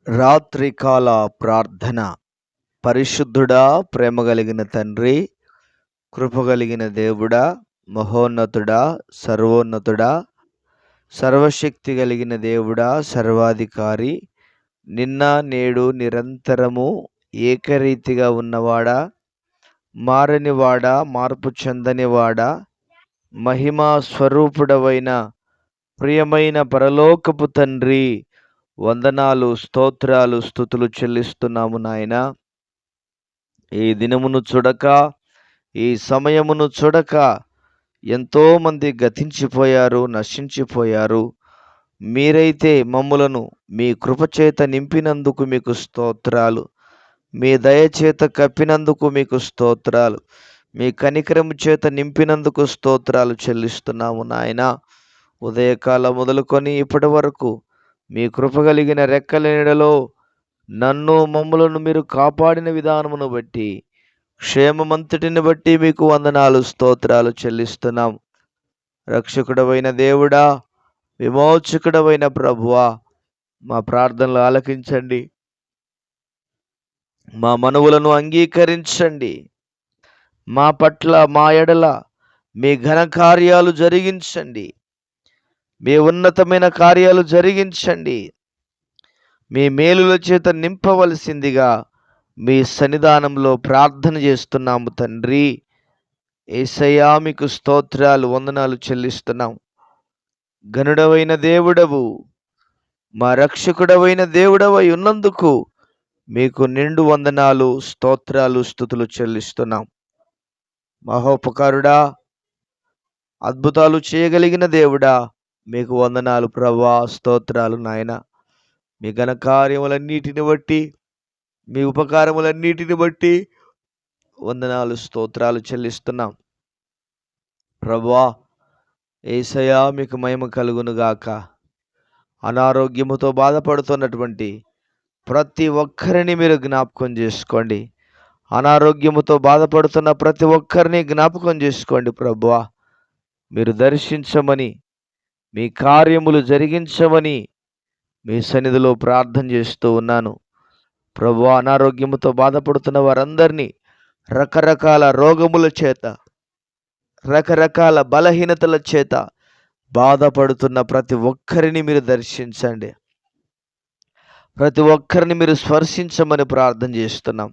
రాత్రికాల ప్రార్థన. పరిశుద్ధుడా, ప్రేమ కలిగిన తండ్రి, కృప కలిగిన దేవుడా, మహోన్నతుడా, సర్వోన్నతుడా, సర్వశక్తి కలిగిన దేవుడా, సర్వాధికారి, నిన్న నేడు నిరంతరము ఏకరీతిగా ఉన్నవాడా, మారనివాడా, మార్పు చెందనివాడా, మహిమా స్వరూపుడవైన ప్రియమైన పరలోకపు తండ్రి, వందనాలు, స్తోత్రాలు, స్తుతులు చెల్లిస్తున్నాము నాయన. ఈ దినమును చూడక, ఈ సమయమును చూడక ఎంతోమంది గతించిపోయారు, నశించిపోయారు. మీరైతే మమ్ములను మీ కృపచేత నింపినందుకు మీకు స్తోత్రాలు. మీ దయచేత కప్పినందుకు మీకు స్తోత్రాలు. మీ కనికరము చేత నింపినందుకు స్తోత్రాలు చెల్లిస్తున్నాము నాయన. ఉదయకాలం మొదలుకొని ఇప్పటి వరకు మీ కృప కలిగిన రెక్కల నీడలో నన్ను మమ్ములను మీరు కాపాడిన విధానమును బట్టి, క్షేమమంతటిని బట్టి మీకు వందనాలు, స్తోత్రాలు చెల్లిస్తున్నాం. రక్షకుడవైన దేవుడా, విమోచకుడవైన ప్రభువా, మా ప్రార్థనలు ఆలకించండి, మా మనవులను అంగీకరించండి. మా పట్ల, మా ఎడల మీ ఘనకార్యాలు జరిగించండి. మీ ఉన్నతమైన కార్యాలు జరిగించండి. మీ మేలుల చేత నింపవలసిందిగా మీ సన్నిధానంలో ప్రార్థన చేస్తున్నాము తండ్రి. యేసయ్యా, మీకు స్తోత్రాలు, వందనాలు చెల్లిస్తున్నాం. ఘనుడవైన దేవుడవు, మా రక్షకుడవైన దేవుడవై ఉన్నందుకు మీకు నిండు వందనాలు, స్తోత్రాలు, స్తుతులు చెల్లిస్తున్నాం. మహోపకారుడా, అద్భుతాలు చేయగలిగిన దేవుడా, మీకు వందనాలు ప్రభువా, స్తోత్రాలు నాయన. మీ ఘనకార్యములన్నిటిని బట్టి, మీ ఉపకారములన్నిటిని బట్టి వందనాలు, స్తోత్రాలు చెల్లిస్తున్నాం. ప్రభువా, యేసయ్యా, మీకు మహిమ కలుగునుగాక. అనారోగ్యముతో బాధపడుతున్నటువంటి ప్రతి ఒక్కరిని మీరు జ్ఞాపకం చేసుకోండి. అనారోగ్యముతో బాధపడుతున్న ప్రతి ఒక్కరిని జ్ఞాపకం చేసుకోండి ప్రభువా. మీరు దర్శించమని, మీ కార్యములు జరిగించమని మీ సన్నిధిలో ప్రార్థన చేస్తూ ఉన్నాను. ప్రభువా, అనారోగ్యముతో బాధపడుతున్న వారందరినీ రకరకాల రోగముల చేత, రకరకాల బలహీనతల చేత బాధపడుతున్న ప్రతి ఒక్కరిని మీరు దర్శించండి. ప్రతి ఒక్కరిని మీరు స్పర్శించమని ప్రార్థన చేస్తున్నాం.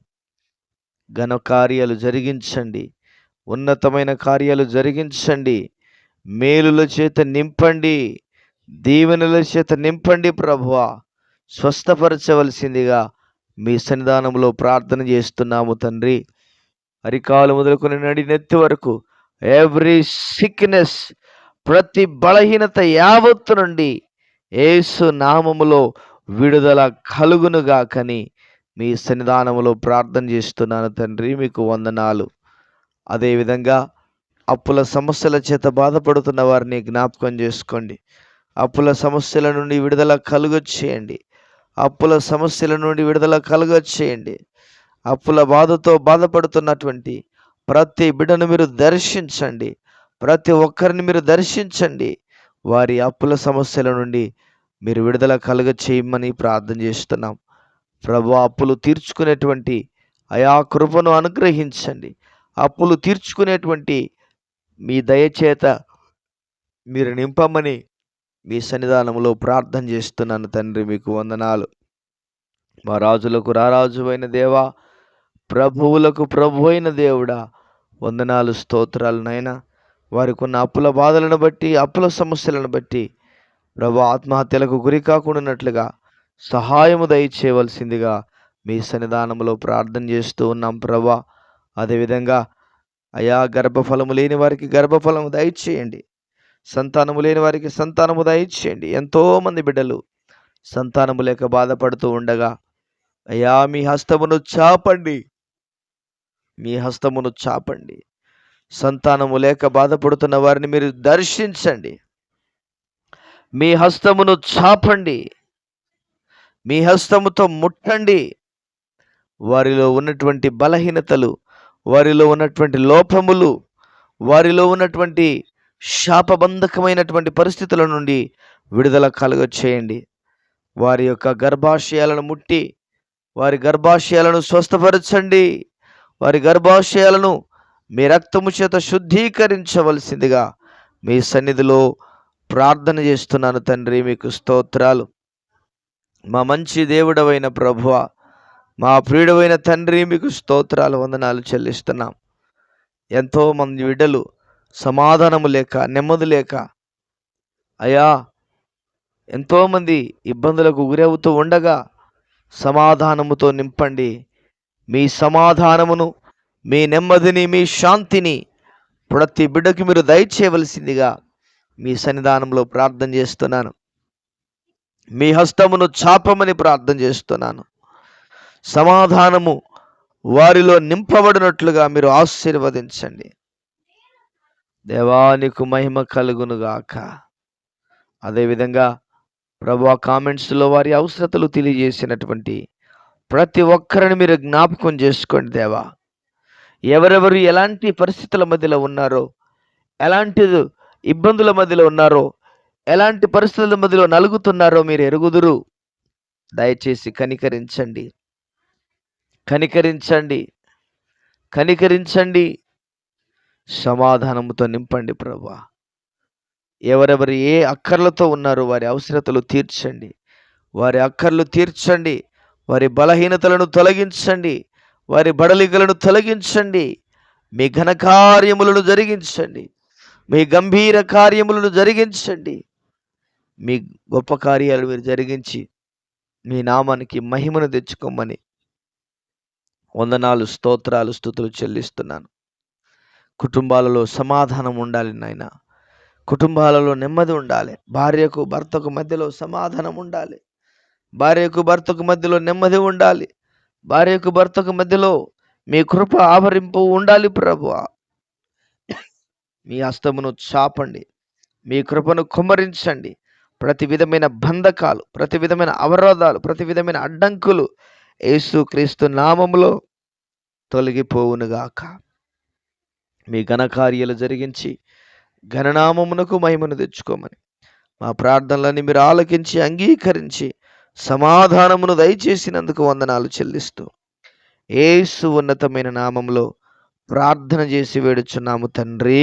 ఘన కార్యాలు జరిగించండి, ఉన్నతమైన కార్యాలు జరిగించండి, మేలుల చేత నింపండి, దీవెనల చేత నింపండి ప్రభువా. స్వస్థపరచవలసిందిగా మీ సన్నిధానంలో ప్రార్థన చేస్తున్నాము తండ్రి. అరికాలు మొదలుకొని నడినెత్తి వరకు ఎవ్రీ సిక్నెస్, ప్రతి బలహీనత యావత్తు నుండి యేసు నామములో విడుదల కలుగునుగాకని మీ సన్నిధానములో ప్రార్థన చేస్తున్నాను తండ్రి. మీకు వందనాలు. అదేవిధంగా అప్పుల సమస్యల చేత బాధపడుతున్న వారిని జ్ఞాపకం చేసుకోండి. అప్పుల సమస్యల నుండి విడుదల కలుగచేయండి. అప్పుల సమస్యల నుండి విడుదల కలుగచేయండి. అప్పుల బాధతో బాధపడుతున్నటువంటి ప్రతి బిడ్డను మీరు దర్శించండి. ప్రతి ఒక్కరిని మీరు దర్శించండి. వారి అప్పుల సమస్యల నుండి మీరు విడుదల కలుగచేయమని ప్రార్థన చేస్తున్నాం. ప్రభు, అప్పులు తీర్చుకునేటువంటి అయా కృపను అనుగ్రహించండి. అప్పులు తీర్చుకునేటువంటి మీ దయచేత మీరు నింపమని మీ సన్నిధానంలో ప్రార్థన చేస్తున్నాను తండ్రి. మీకు వందనాలు. మా రాజులకు రారాజు అయిన దేవా, ప్రభువులకు ప్రభు అయిన దేవుడా, వందనాలు, స్తోత్రాలు నాయన. వారికి ఉన్న అప్పుల బాధలను బట్టి, అప్పుల సమస్యలను బట్టి ప్రభు, ఆత్మహత్యలకు గురి కాకుండానట్లుగా సహాయము దయచేయవలసిందిగా మీ సన్నిధానంలో ప్రార్థన చేస్తూ ఉన్నాం ప్రభా. అదేవిధంగా అయా, గర్భఫలము లేని వారికి గర్భఫలము దయచేయండి. సంతానము లేని వారికి సంతానము దయచేయండి. ఎంతోమంది బిడ్డలు సంతానము లేక బాధపడుతూ ఉండగా అయ్యా, మీ హస్తమును చాపండి, మీ హస్తమును చాపండి. సంతానము లేక బాధపడుతున్న వారిని మీరు దర్శించండి. మీ హస్తమును చాపండి, మీ హస్తముతో ముట్టండి. వారిలో ఉన్నటువంటి బలహీనతలు, వారిలో ఉన్నటువంటి లోపములు, వారిలో ఉన్నటువంటి శాపబంధకమైనటువంటి పరిస్థితుల నుండి విడుదల కలుగచేయండి. వారి యొక్క గర్భాశయాలను ముట్టి వారి గర్భాశయాలను స్వస్థపరచండి. వారి గర్భాశయాలను మీ రక్తము చేత శుద్ధీకరించవలసిందిగా మీ సన్నిధిలో ప్రార్థన చేస్తున్నాను తండ్రి. మీకు స్తోత్రాలు. మా మంచి దేవుడవైన ప్రభువా, మా ప్రియుడవైన తండ్రి, మీకు స్తోత్రాలు, వందనాలు చెల్లిస్తున్నాం. ఎంతోమంది బిడ్డలు సమాధానము లేక, నెమ్మది లేక, అయ్యా ఎంతోమంది ఇబ్బందులకు గురవుతూ ఉండగా సమాధానముతో నింపండి. మీ సమాధానమును, మీ నెమ్మదిని, మీ శాంతిని ప్రతి బిడ్డకి మీరు దయచేయవలసిందిగా మీ సన్నిధానంలో ప్రార్థన చేస్తున్నాను. మీ హస్తమును చాపమని ప్రార్థన చేస్తున్నాను. సమాధానము వారిలో నింపబడినట్లుగా మీరు ఆశీర్వదించండి. దేవానికి మహిమ కలుగునుగాక. అదేవిధంగా ప్రభువా, కామెంట్స్లో వారి అవసరతలు తెలియజేసినటువంటి ప్రతి ఒక్కరిని మీరు జ్ఞాపకం చేసుకోండి దేవా. ఎవరెవరు ఎలాంటి పరిస్థితుల మధ్యలో ఉన్నారో, ఎలాంటి ఇబ్బందుల మధ్యలో ఉన్నారో, ఎలాంటి పరిస్థితుల మధ్యలో నలుగుతున్నారో మీరు ఎరుగుదురు. దయచేసి కనికరించండి, కనికరించండి, కనికరించండి. సమాధానముతో నింపండి ప్రభువా. ఎవరెవరు ఏ అక్కర్లతో ఉన్నారో వారి అవసరతలు తీర్చండి, వారి అక్కర్లు తీర్చండి. వారి బలహీనతలను తొలగించండి, వారి బడలికలను తొలగించండి. మీ ఘనకార్యములను జరిగించండి, మీ గంభీర కార్యములను జరిగించండి. మీ గొప్ప కార్యాలు మీరు జరిగించి మీ నామానికి మహిమను తెచ్చుకోమని వందనాలు, స్తోత్రాలు, స్తుతులు చెల్లిస్తున్నాను. కుటుంబాలలో సమాధానం ఉండాలి నాయన. కుటుంబాలలో నెమ్మది ఉండాలి. భార్యకు భర్తకు మధ్యలో సమాధానం ఉండాలి. భార్యకు భర్తకు మధ్యలో నెమ్మది ఉండాలి. భార్యకు భర్తకు మధ్యలో మీ కృప ఆవరింపు ఉండాలి ప్రభువా. మీ హస్తమును చాపండి, మీ కృపను కుమ్మరించండి. ప్రతి విధమైన బంధకాలు, ప్రతి విధమైన అవరోధాలు, ప్రతి విధమైన అడ్డంకులు యేసుక్రీస్తు నామములో తొలగిపోవునుగాక. మీ ఘనకార్యాలు జరిగించి ఘననామమునకు మహిమను తెచ్చుకోమని మా ప్రార్థనలని మీరు ఆలకించి అంగీకరించి సమాధానమును దయచేసినందుకు వందనాలు చెల్లిస్తూ యేసు ఉన్నతమైన నామంలో ప్రార్థన చేసి వేడుచున్నాము తండ్రి.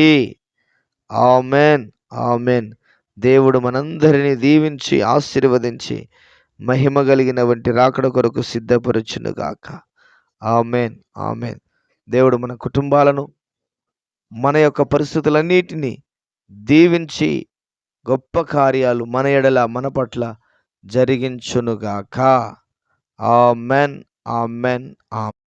Amen, amen. దేవుడు మనందరినీ దీవించి ఆశీర్వదించి మహిమ కలిగిన వంటి రాకడ కొరకు సిద్ధపరచునుగాక. Amen, amen. దేవుడు మన కుటుంబాలను, మన యొక్క పరిస్థితులన్నిటినీ దీవించి గొప్ప కార్యాలు మన ఎడల, మన పట్ల జరిగించునుగాక. Amen, amen, amen.